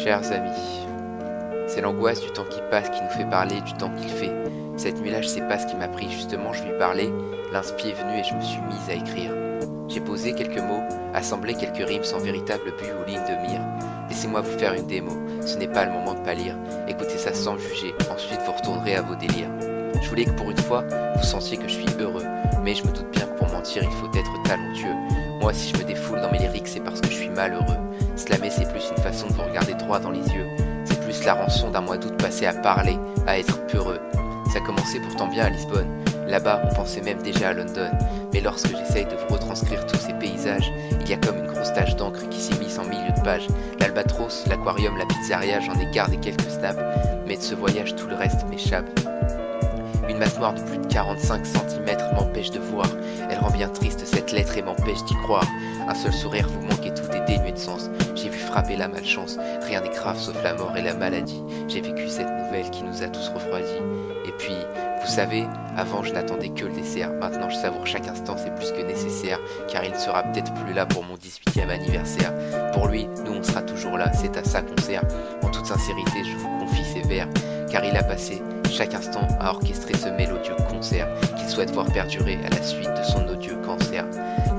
Chers amis, c'est l'angoisse du temps qui passe qui nous fait parler du temps qu'il fait. Cette nuit-là, je sais pas ce qui m'a pris, justement je lui parlais, l'inspi est venu et je me suis mise à écrire. J'ai posé quelques mots, assemblé quelques rimes sans véritable but ou ligne de mire. Laissez-moi vous faire une démo, ce n'est pas le moment de pâlir, écoutez ça sans juger, ensuite vous retournerez à vos délires. Je voulais que pour une fois, vous sentiez que je suis heureux, mais je me doute bien que pour mentir, il faut être talentueux. Moi, si je me défoule dans mes lyriques, c'est parce que je suis malheureux. Slammer, c'est plus une façon de vous regarder droit dans les yeux. C'est plus la rançon d'un mois d'août passé à parler, à être peureux. Ça commençait pourtant bien à Lisbonne. Là-bas, on pensait même déjà à London. Mais lorsque j'essaye de vous retranscrire tous ces paysages, il y a comme une grosse tache d'encre qui s'immisce en milieu de page. L'albatros, l'aquarium, la pizzeria, j'en ai gardé quelques snaps. Mais de ce voyage, tout le reste m'échappe. Une masse noire de plus de 45 cm m'empêche de voir. Elle rend bien triste cette lettre et m'empêche d'y croire. Un seul sourire vous manque et tout est dénué de sens. J'ai vu frapper la malchance, rien n'est grave sauf la mort et la maladie. J'ai vécu cette nouvelle qui nous a tous refroidis. Et puis, vous savez, avant je n'attendais que le dessert. Maintenant je savoure chaque instant, c'est plus que nécessaire. Car il ne sera peut-être plus là pour mon 18e anniversaire. Pour lui, nous on sera toujours là, c'est à ça qu'on sert. En toute sincérité, je vous confie ces vers. Car il a passé chaque instant à orchestrer ce mélodieux concert qu'il souhaite voir perdurer à la suite de son odieux cancer.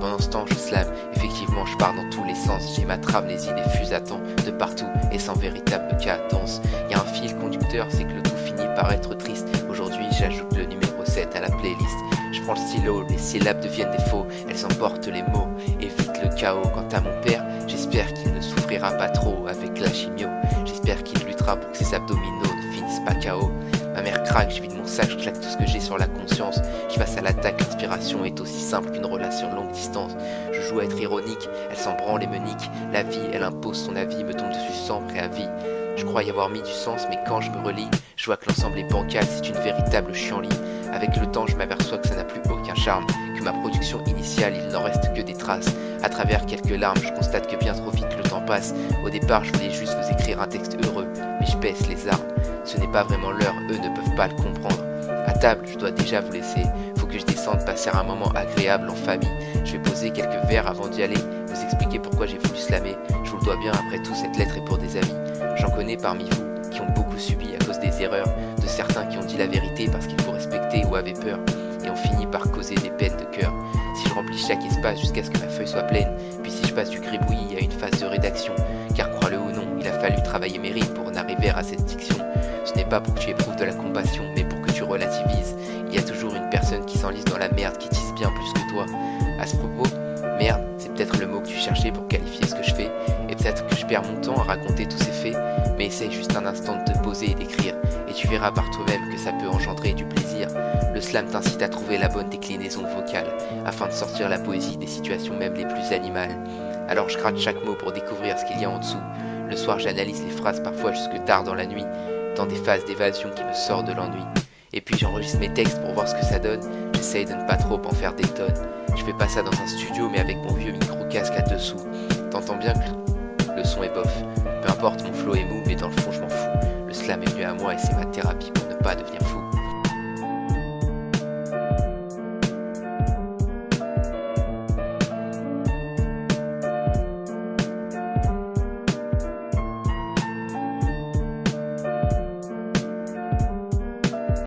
Pendant ce temps, je slame, effectivement, je pars dans tous les sens. J'ai ma trame, les idées fusent à temps de partout et sans véritable cadence. Y a un fil conducteur, c'est que le tout finit par être triste. Aujourd'hui, j'ajoute le numéro 7 à la playlist. Je prends le stylo, les syllabes deviennent des faux, elles emportent les mots, évite le chaos. Quant à mon père, j'espère qu'il ne souffrira pas trop avec la chimio. J'espère qu'il luttera pour que ses abdominaux ne finissent pas KO. Ma mère craque, je vide mon sac, je claque tout ce que j'ai sur la conscience. Je passe à l'attaque, l'inspiration est aussi simple qu'une relation longue distance. Je joue à être ironique, elle s'en branle et me nique. La vie, elle impose son avis, me tombe dessus sans préavis. Je crois y avoir mis du sens, mais quand je me relis, je vois que l'ensemble est bancal, c'est une véritable chienlit. Avec le temps, je m'aperçois que ça n'a plus aucun charme, que ma production initiale, il n'en reste que des traces. À travers quelques larmes, je constate que bien trop vite le temps passe. Au départ, je voulais juste vous écrire un texte heureux, mais je baisse les armes. Ce n'est pas vraiment l'heure, eux ne peuvent pas le comprendre. À table, je dois déjà vous laisser. Faut que je descende passer un moment agréable en famille. Je vais poser quelques vers avant d'y aller, vous expliquer pourquoi j'ai voulu slammer. Je vous le dois bien, après tout, cette lettre est pour des amis. J'en connais parmi vous qui ont beaucoup subi à cause des erreurs, de certains qui ont dit la vérité parce qu'il faut respecter ou avaient peur, et ont fini par causer des peines de cœur. Si je remplis chaque espace jusqu'à ce que ma feuille soit pleine, puis si je passe du gribouillis à une phase de rédaction, car crois-le ou non, il a fallu travailler mes rimes pour en arriver à cette diction. Ce n'est pas pour que tu éprouves de la compassion, mais pour que tu relativises. Il y a toujours une personne qui s'enlise dans la merde, qui tisse bien plus que toi. À ce propos, merde, c'est peut-être le mot que tu cherchais pour qualifier ce que je fais, et peut-être que je perds mon temps à raconter tous ces faits, mais essaye juste un instant de te poser et d'écrire, et tu verras par toi-même que ça peut engendrer du plaisir. Le slam t'incite à trouver la bonne déclinaison vocale, afin de sortir la poésie des situations même les plus animales. Alors je gratte chaque mot pour découvrir ce qu'il y a en dessous. Le soir j'analyse les phrases parfois jusque tard dans la nuit, dans des phases d'évasion qui me sortent de l'ennui. Et puis j'enregistre mes textes pour voir ce que ça donne, j'essaye de ne pas trop en faire des tonnes. Je fais pas ça dans un studio mais avec mon vieux micro-casque à dessous. T'entends bien que le son est bof. Peu importe, mon flow est mou mais dans le fond je m'en fous. Le slam est venu à moi et c'est ma thérapie pour ne pas devenir fou.